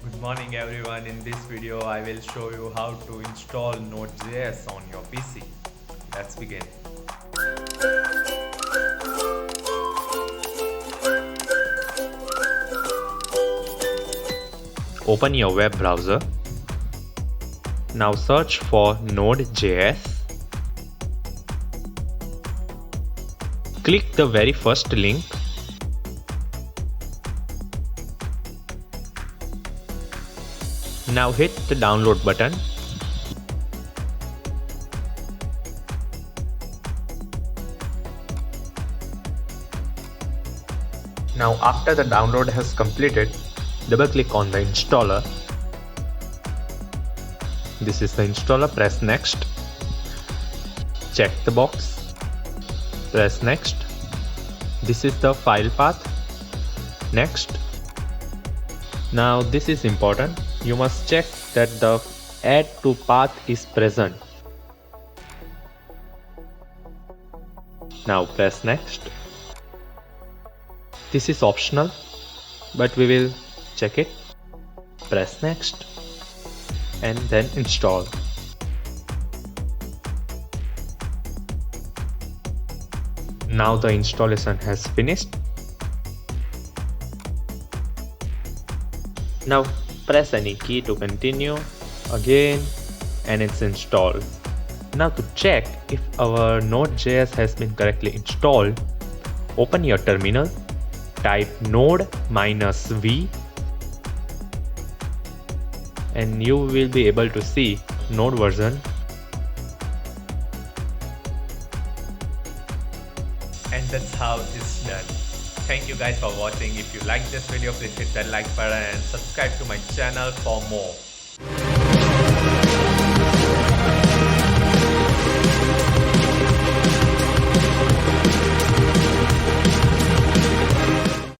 Good morning everyone. In this video I will show you how to install NodeJS on your PC. Let's begin. Open your web browser. Now search for NodeJS. Click the very first link. Now hit the download button. Now after the download has completed, double click on the installer. This is the installer, press next. Check the box. Press next. This is the file path. Next. Now this is important. You must check that the add to path is present. Now press next. This is optional, but we will check it. Press next and then install. Now the installation has finished. Now press any key to continue again and it's installed. Now to check if our Node.js has been correctly installed, open your terminal, type node-v and you will be able to see Node version. And that's how it's done. Thank you guys for watching. If you like this video, please hit that like button and subscribe to my channel for more.